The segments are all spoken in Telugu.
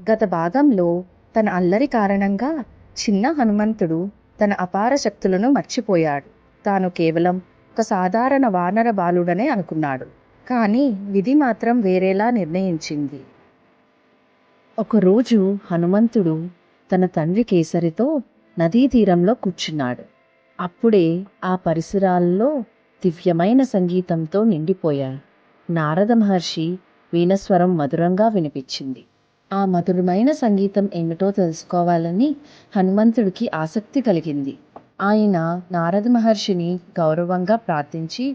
గత భాగంలో తన అల్లరి కారణంగా చిన్న హనుమంతుడు తన అపార శక్తులను మర్చిపోయాడు. తాను కేవలం ఒక సాధారణ వానర బాలుడనే అనుకున్నాడు. కానీ విధి మాత్రం వేరేలా నిర్ణయించింది. ఒకరోజు హనుమంతుడు తన తండ్రి కేసరితో నదీ తీరంలో కూర్చున్నాడు. అప్పుడే ఆ పరిసరాల్లో దివ్యమైన సంగీతంతో నిండిపోయాడు. నారద మహర్షి వీణస్వరం మధురంగా వినిపించింది. ఆ మధురమైన సంగీతం ఏమిటో తెలుసుకోవాలని హనుమంతుడికి ఆసక్తి కలిగింది. ఆయన నారద మహర్షిని గౌరవంగా ప్రార్థించి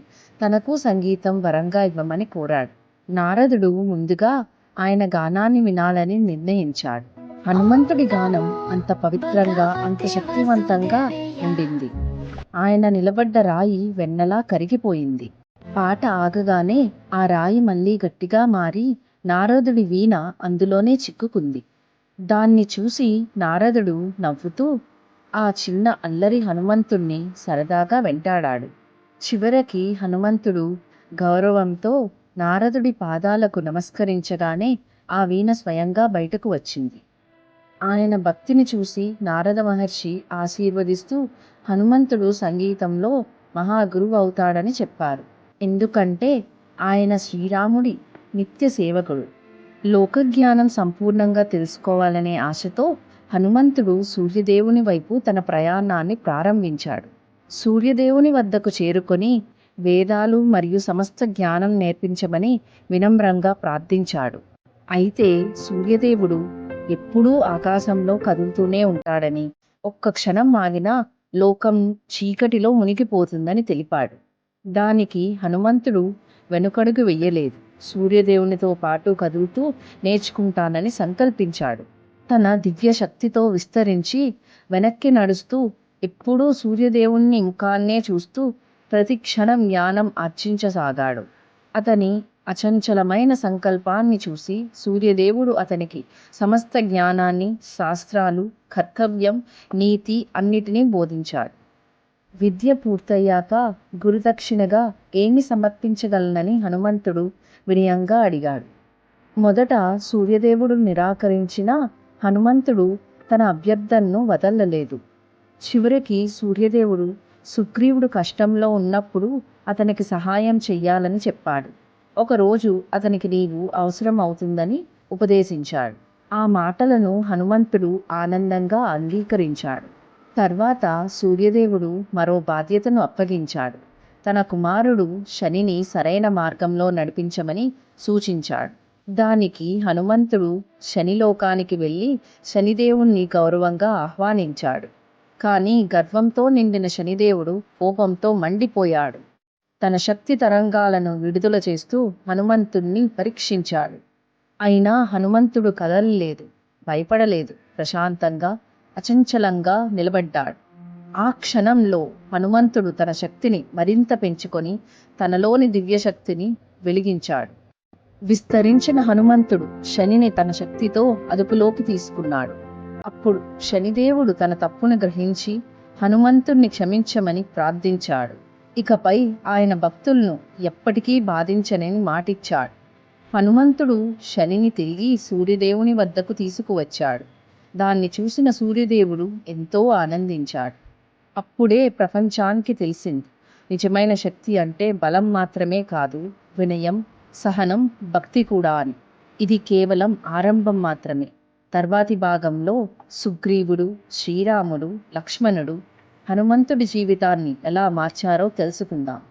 తనకు సంగీతం వరంగా ఇవ్వమని కోరాడు. నారదుడు ముందుగా ఆయన గానాన్ని వినాలని నిర్ణయించాడు. హనుమంతుడి గానం అంత పవిత్రంగా, అంత శక్తివంతంగా ఉండింది. ఆయన నిలబడ్డ రాయి వెన్నలా కరిగిపోయింది. పాట ఆగగానే ఆ రాయి మళ్ళీ గట్టిగా మారి నారదుడి వీణ అందులోనే చిక్కుకుంది. దాన్ని చూసి నారదుడు నవ్వుతూ ఆ చిన్న అల్లరి హనుమంతుణ్ణి సరదాగా వెంటాడాడు. చివరికి హనుమంతుడు గౌరవంతో నారదుడి పాదాలకు నమస్కరించగానే ఆ వీణ స్వయంగా బయటకు వచ్చింది. ఆయన భక్తిని చూసి నారద మహర్షి ఆశీర్వదిస్తూ హనుమంతుడు సంగీతంలో మహాగురువు అవుతాడని చెప్పారు. ఎందుకంటే ఆయన శ్రీరాముడి నిత్య సేవకుడు. లోకజ్ఞానం సంపూర్ణంగా తెలుసుకోవాలనే ఆశతో హనుమంతుడు సూర్యదేవుని వైపు తన ప్రయాణాన్ని ప్రారంభించాడు. సూర్యదేవుని వద్దకు చేరుకొని వేదాలు మరియు సమస్త జ్ఞానం నేర్పించమని వినమ్రంగా ప్రార్థించాడు. అయితే సూర్యదేవుడు ఎప్పుడూ ఆకాశంలో కదులుతూనే ఉంటాడని, ఒక్క క్షణం ఆగినా లోకం చీకటిలో మునిగిపోతుందని తెలిపాడు. దానికి హనుమంతుడు వెనుకడుగు వెయ్యలేదు. సూర్యదేవునితో పాటు కదులుతూ నేర్చుకుంటానని సంకల్పించాడు. తన దివ్య శక్తితో విస్తరించి వెనక్కి నడుస్తూ ఎప్పుడూ సూర్యదేవుని ముఖాన్నే చూస్తూ ప్రతి క్షణం జ్ఞానం ఆర్జించసాగాడు. అతని అచంచలమైన సంకల్పాన్ని చూసి సూర్యదేవుడు అతనికి సమస్త జ్ఞానాన్ని, శాస్త్రాలు, కర్తవ్యం, నీతి అన్నిటినీ బోధించాడు. విద్య పూర్తయ్యాక గురుదక్షిణగా ఏమి సమర్పించగలనని హనుమంతుడు వినయంగా అడిగాడు. మొదట సూర్యదేవుడు నిరాకరించినా హనుమంతుడు తన అభ్యర్థనను వదలలేదు. చివరికి సూర్యదేవుడు సుగ్రీవుడు కష్టంలో ఉన్నప్పుడు అతనికి సహాయం చెయ్యాలని చెప్పాడు. ఒకరోజు అతనికి నీవు అవసరం అవుతుందని ఉపదేశించాడు. ఆ మాటలను హనుమంతుడు ఆనందంగా అంగీకరించాడు. తర్వాత సూర్యదేవుడు మరో బాధ్యతను అప్పగించాడు. తన కుమారుడు శనిని సరైన మార్గంలో నడిపించమని సూచించాడు. దానికి హనుమంతుడు శనిలోకానికి వెళ్ళి శనిదేవుణ్ణి గౌరవంగా ఆహ్వానించాడు. కానీ గర్వంతో నిండిన శనిదేవుడు కోపంతో మండిపోయాడు. తన శక్తి తరంగాలను విడుదల చేస్తూ హనుమంతుణ్ణి పరీక్షించాడు. అయినా హనుమంతుడు కదలలేదు, భయపడలేదు. ప్రశాంతంగా, అచంచలంగా నిలబడ్డాడు. ఆ క్షణంలో హనుమంతుడు తన శక్తిని మరింత పెంచుకొని తనలోని దివ్యశక్తిని వెలిగించాడు. విస్తరించిన హనుమంతుడు శనిని తన శక్తితో అదుపులోకి తీసుకున్నాడు. అప్పుడు శనిదేవుడు తన తప్పును గ్రహించి హనుమంతుణ్ణి క్షమించమని ప్రార్థించాడు. ఇకపై ఆయన భక్తులను ఎప్పటికీ బాధించనని మాటిచ్చాడు. హనుమంతుడు శనిని తిరిగి సూర్యదేవుని వద్దకు తీసుకువచ్చాడు. దాన్ని చూసిన సూర్యదేవుడు ఎంతో ఆనందించాడు. అప్పుడే ప్రపంచానికి తెలిసింది, నిజమైన శక్తి అంటే బలం మాత్రమే కాదు, వినయం, సహనం, భక్తి కూడా అని. ఇది కేవలం ఆరంభం మాత్రమే. తర్వాతి భాగంలో సుగ్రీవుడు, శ్రీరాముడు, లక్ష్మణుడు హనుమంతుడి జీవితాన్ని ఎలా మార్చారో తెలుసుకుందాం.